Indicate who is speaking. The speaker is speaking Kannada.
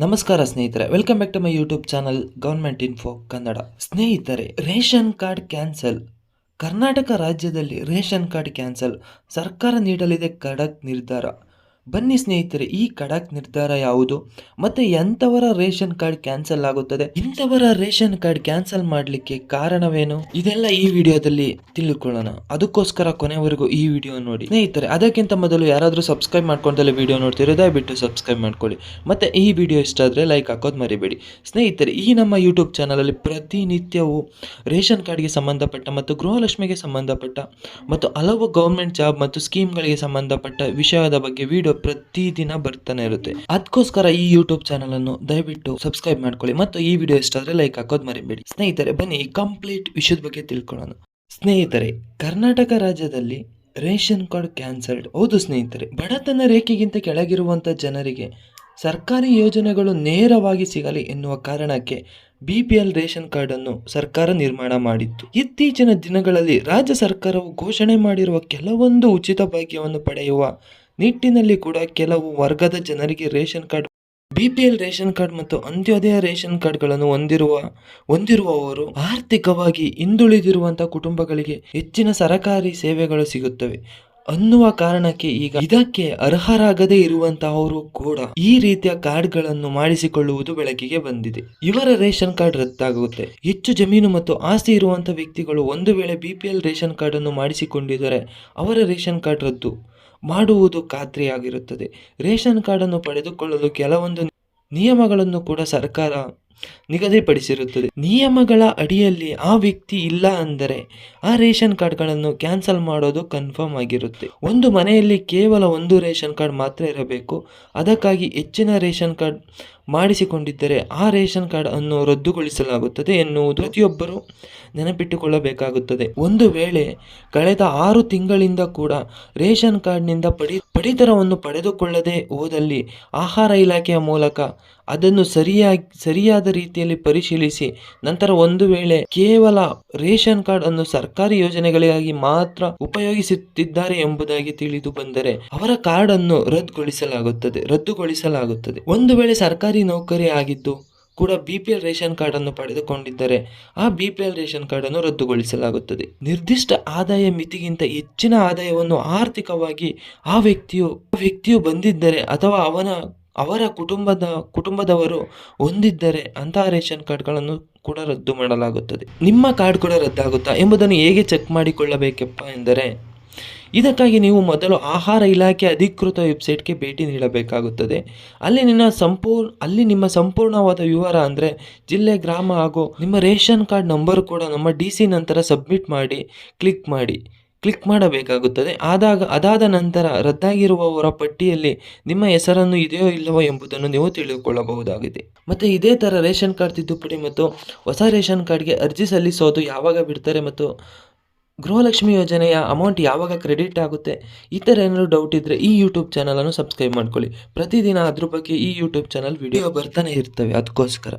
Speaker 1: ನಮಸ್ಕಾರ ಸ್ನೇಹಿತರೆ, welcome back to my YouTube channel government info Kannada. ಸ್ನೇಹಿತರೆ, ರೇಷನ್ ಕಾರ್ಡ್ ಕ್ಯಾನ್ಸಲ್. ಕರ್ನಾಟಕ ರಾಜ್ಯದಲ್ಲಿ ರೇಷನ್ ಕಾರ್ಡ್ ಕ್ಯಾನ್ಸಲ್. ಸರ್ಕಾರ ನೀಡಲಿದೆ ಖಡಕ್ ನಿರ್ಧಾರ. ಬನ್ನಿ ಸ್ನೇಹಿತರೆ, ಈ ಖಡಕ್ ನಿರ್ಧಾರ ಯಾವುದು ಮತ್ತೆ ಎಂಥವರ ರೇಷನ್ ಕಾರ್ಡ್ ಕ್ಯಾನ್ಸಲ್ ಆಗುತ್ತದೆ, ಇಂಥವರ ರೇಷನ್ ಕಾರ್ಡ್ ಕ್ಯಾನ್ಸಲ್ ಮಾಡಲಿಕ್ಕೆ ಕಾರಣವೇನು, ಇದೆಲ್ಲ ಈ ವಿಡಿಯೋದಲ್ಲಿ ತಿಳ್ಕೊಳ್ಳೋಣ. ಅದಕ್ಕೋಸ್ಕರ ಕೊನೆವರೆಗೂ ಈ ವಿಡಿಯೋ ನೋಡಿ ಸ್ನೇಹಿತರೆ. ಅದಕ್ಕಿಂತ ಮೊದಲು ಯಾರಾದರೂ ಸಬ್ಸ್ಕ್ರೈಬ್ ಮಾಡ್ಕೊಂಡಲ್ಲಿ ವಿಡಿಯೋ ನೋಡ್ತಿರೋ ದಯವಿಟ್ಟು ಸಬ್ಸ್ಕ್ರೈಬ್ ಮಾಡ್ಕೊಳ್ಳಿ. ಮತ್ತೆ ಈ ವಿಡಿಯೋ ಇಷ್ಟ ಆದರೆ ಲೈಕ್ ಹಾಕೋದು ಮರಿಬೇಡಿ ಸ್ನೇಹಿತರೆ. ಈ ನಮ್ಮ ಯೂಟ್ಯೂಬ್ ಚಾನಲಲ್ಲಿ ಪ್ರತಿನಿತ್ಯವೂ ರೇಷನ್ ಕಾರ್ಡ್ಗೆ ಸಂಬಂಧಪಟ್ಟ ಮತ್ತು ಗೃಹಲಕ್ಷ್ಮಿಗೆ ಸಂಬಂಧಪಟ್ಟ ಮತ್ತು ಹಲವು ಗೌರ್ಮೆಂಟ್ ಜಾಬ್ ಮತ್ತು ಸ್ಕೀಮ್ಗಳಿಗೆ ಸಂಬಂಧಪಟ್ಟ ವಿಷಯದ ಬಗ್ಗೆ ವಿಡಿಯೋ ಪ್ರತಿದಿನ ಬರ್ತಾನೆ ಇರುತ್ತೆ. ಅದಕ್ಕೋಸ್ಕರ ಈ ಯೂಟ್ಯೂಬ್ ಚಾನಲ್ ಅನ್ನು ದಯವಿಟ್ಟು ಸಬ್ಸ್ಕ್ರೈಬ್ ಮಾಡ್ಕೊಳ್ಳಿ ಮತ್ತು ಈ ವಿಡಿಯೋ ಇಷ್ಟ ಆದರೆ ಲೈಕ್ ಹಾಕೋದು ಮರಿಬೇಡಿ ಸ್ನೇಹಿತರೆ. ಬನ್ನಿ ಕಂಪ್ಲೀಟ್ ವಿಷಯದ ಬಗ್ಗೆ ತಿಳ್ಕೊಳ್ಳೋಣ. ಸ್ನೇಹಿತರೆ, ಕರ್ನಾಟಕ ರಾಜ್ಯದಲ್ಲಿ ರೇಷನ್ ಕಾರ್ಡ್ ಕ್ಯಾನ್ಸಲ್ಡ್. ಹೌದು ಸ್ನೇಹಿತರೆ, ಬಡತನ ರೇಖೆಗಿಂತ ಕೆಳಗಿರುವಂಥ ಜನರಿಗೆ ಸರ್ಕಾರಿ ಯೋಜನೆಗಳು ನೇರವಾಗಿ ಸಿಗಲಿ ಎನ್ನುವ ಕಾರಣಕ್ಕೆ BPL ರೇಷನ್ ಕಾರ್ಡ್ ಅನ್ನು ಸರ್ಕಾರ ನಿರ್ಮಾಣ ಮಾಡಿತ್ತು. ಇತ್ತೀಚಿನ ದಿನಗಳಲ್ಲಿ ರಾಜ್ಯ ಸರ್ಕಾರವು ಘೋಷಣೆ ಮಾಡಿರುವ ಕೆಲವೊಂದು ಉಚಿತ ಭಾಗ್ಯವನ್ನು ಪಡೆಯುವ ನಿಟ್ಟಿನಲ್ಲಿ ಕೂಡ ಕೆಲವು ವರ್ಗದ ಜನರಿಗೆ ration card, BPL ration card ಮತ್ತು ಅಂತ್ಯೋದಯ ರೇಷನ್ ಕಾರ್ಡ್ಗಳನ್ನು ಹೊಂದಿರುವವರು ಆರ್ಥಿಕವಾಗಿ ಹಿಂದುಳಿದಿರುವಂತಹ ಕುಟುಂಬಗಳಿಗೆ ಹೆಚ್ಚಿನ ಸರಕಾರಿ ಸೇವೆಗಳು ಸಿಗುತ್ತವೆ ಅನ್ನುವ ಕಾರಣಕ್ಕೆ ಈಗ ಇದಕ್ಕೆ ಅರ್ಹರಾಗದೇ ಇರುವಂತಹವರು ಕೂಡ ಈ ರೀತಿಯ ಕಾರ್ಡ್ಗಳನ್ನು ಮಾಡಿಸಿಕೊಳ್ಳುವುದು ಬೆಳಕಿಗೆ ಬಂದಿದೆ. ಇವರ ರೇಷನ್ ಕಾರ್ಡ್ ರದ್ದಾಗುತ್ತೆ. ಹೆಚ್ಚು ಜಮೀನು ಮತ್ತು ಆಸ್ತಿ ಇರುವಂತಹ ವ್ಯಕ್ತಿಗಳು ಒಂದು ವೇಳೆ BPL ರೇಷನ್ ಕಾರ್ಡ್ ಅನ್ನು ಮಾಡಿಸಿಕೊಂಡಿದ್ದರೆ ಅವರ ರೇಷನ್ ಕಾರ್ಡ್ ರದ್ದು ಮಾಡುವುದು ಖಾತ್ರಿಯಾಗಿರುತ್ತದೆ. ರೇಷನ್ ಕಾರ್ಡ್ ಅನ್ನು ಪಡೆದುಕೊಳ್ಳಲು ಕೆಲವೊಂದು ನಿಯಮಗಳನ್ನು ಕೂಡ ಸರ್ಕಾರ ನಿಗದಿಪಡಿಸಿರುತ್ತದೆ. ನಿಯಮಗಳ ಅಡಿಯಲ್ಲಿ ಆ ವ್ಯಕ್ತಿ ಇಲ್ಲ ಅಂದರೆ ಆ ರೇಷನ್ ಕಾರ್ಡ್ಗಳನ್ನು ಕ್ಯಾನ್ಸಲ್ ಮಾಡೋದು ಕನ್ಫರ್ಮ್ ಆಗಿರುತ್ತೆ. ಒಂದು ಮನೆಯಲ್ಲಿ ಕೇವಲ ಒಂದು ರೇಷನ್ ಕಾರ್ಡ್ ಮಾತ್ರ ಇರಬೇಕು. ಅದಕ್ಕಾಗಿ ಹೆಚ್ಚಿನ ರೇಷನ್ ಕಾರ್ಡ್ ಮಾಡಿಸಿಕೊಂಡಿದ್ದರೆ ಆ ರೇಷನ್ ಕಾರ್ಡ್ ಅನ್ನು ರದ್ದುಗೊಳಿಸಲಾಗುತ್ತದೆ ಎನ್ನುವುದು ಪ್ರತಿಯೊಬ್ಬರು ನೆನಪಿಟ್ಟುಕೊಳ್ಳಬೇಕಾಗುತ್ತದೆ. ಒಂದು ವೇಳೆ ಕಳೆದ 6 ತಿಂಗಳಿಂದ ಕೂಡ ರೇಷನ್ ಕಾರ್ಡ್ನಿಂದ ಪಡಿತರವನ್ನು ಪಡೆದುಕೊಳ್ಳದೆ ಹೋದಲ್ಲಿ ಆಹಾರ ಇಲಾಖೆಯ ಮೂಲಕ ಅದನ್ನು ಸರಿಯಾದ ರೀತಿಯಲ್ಲಿ ಪರಿಶೀಲಿಸಿ ನಂತರ ಒಂದು ವೇಳೆ ಕೇವಲ ರೇಷನ್ ಕಾರ್ಡ್ ಅನ್ನು ಸರ್ಕಾರಿ ಯೋಜನೆಗಳಿಗಾಗಿ ಮಾತ್ರ ಉಪಯೋಗಿಸುತ್ತಿದ್ದಾರೆ ಎಂಬುದಾಗಿ ತಿಳಿದು ಬಂದರೆ ಅವರ ಕಾರ್ಡ್ ಅನ್ನು ರದ್ದುಗೊಳಿಸಲಾಗುತ್ತದೆ. ಒಂದು ವೇಳೆ ಸರ್ಕಾರಿ ನೌಕರಿ ಆಗಿದ್ದು ಕೂಡ BPL ರೇಷನ್ ಕಾರ್ಡ್ ಅನ್ನು ಪಡೆದುಕೊಂಡಿದ್ದರೆ ಆ BPL ರೇಷನ್ ಕಾರ್ಡ್ ಅನ್ನು ರದ್ದುಗೊಳಿಸಲಾಗುತ್ತದೆ. ನಿರ್ದಿಷ್ಟ ಆದಾಯ ಮಿತಿಗಿಂತ ಹೆಚ್ಚಿನ ಆದಾಯವನ್ನು ಆರ್ಥಿಕವಾಗಿ ಆ ವ್ಯಕ್ತಿಯು ಬಂದಿದ್ದರೆ ಅಥವಾ ಅವರ ಕುಟುಂಬದವರು ಹೊಂದಿದ್ದರೆ ಅಂತಹ ರೇಷನ್ ಕಾರ್ಡ್ಗಳನ್ನು ಕೂಡ ರದ್ದು ಮಾಡಲಾಗುತ್ತದೆ. ನಿಮ್ಮ ಕಾರ್ಡ್ ಕೂಡ ರದ್ದಾಗುತ್ತಾ ಎಂಬುದನ್ನು ಹೇಗೆ ಚೆಕ್ ಮಾಡಿಕೊಳ್ಳಬೇಕಪ್ಪ ಎಂದರೆ, ಇದಕ್ಕಾಗಿ ನೀವು ಮೊದಲು ಆಹಾರ ಇಲಾಖೆ ಅಧಿಕೃತ ವೆಬ್ಸೈಟ್ಗೆ ಭೇಟಿ ನೀಡಬೇಕಾಗುತ್ತದೆ. ಅಲ್ಲಿ ನಿಮ್ಮ ಸಂಪೂರ್ಣವಾದ ವಿವರ ಅಂದರೆ ಜಿಲ್ಲೆ, ಗ್ರಾಮ ಹಾಗೂ ನಿಮ್ಮ ರೇಷನ್ ಕಾರ್ಡ್ ನಂಬರ್ ಕೂಡ ನಮ್ಮ DC ನಂತರ ಸಬ್ಮಿಟ್ ಮಾಡಿ ಕ್ಲಿಕ್ ಮಾಡಬೇಕಾಗುತ್ತದೆ. ಅದಾದ ನಂತರ ರದ್ದಾಗಿರುವವರ ಪಟ್ಟಿಯಲ್ಲಿ ನಿಮ್ಮ ಹೆಸರನ್ನು ಇದೆಯೋ ಇಲ್ಲವೋ ಎಂಬುದನ್ನು ನೀವು ತಿಳಿದುಕೊಳ್ಳಬಹುದಾಗಿದೆ. ಮತ್ತು ಇದೇ ಥರ ರೇಷನ್ ಕಾರ್ಡ್ ತಿದ್ದುಪಡಿ ಮತ್ತು ಹೊಸ ರೇಷನ್ ಕಾರ್ಡ್ಗೆ ಅರ್ಜಿ ಸಲ್ಲಿಸೋದು ಯಾವಾಗ ಬಿಡ್ತಾರೆ ಮತ್ತು ಗೃಹಲಕ್ಷ್ಮಿ ಯೋಜನೆಯ ಅಮೌಂಟ್ ಯಾವಾಗ ಕ್ರೆಡಿಟ್ ಆಗುತ್ತೆ, ಈ ಥರ ಏನಾದರೂ ಡೌಟ್ ಇದ್ದರೆ ಈ ಯೂಟ್ಯೂಬ್ ಚಾನಲನ್ನು ಸಬ್ಸ್ಕ್ರೈಬ್ ಮಾಡ್ಕೊಳ್ಳಿ. ಪ್ರತಿದಿನ ಅದ್ರ ಬಗ್ಗೆ ಈ ಯೂಟ್ಯೂಬ್ ಚಾನಲ್ ವಿಡಿಯೋ ಬರ್ತಾನೆ ಇರ್ತವೆ. ಅದಕ್ಕೋಸ್ಕರ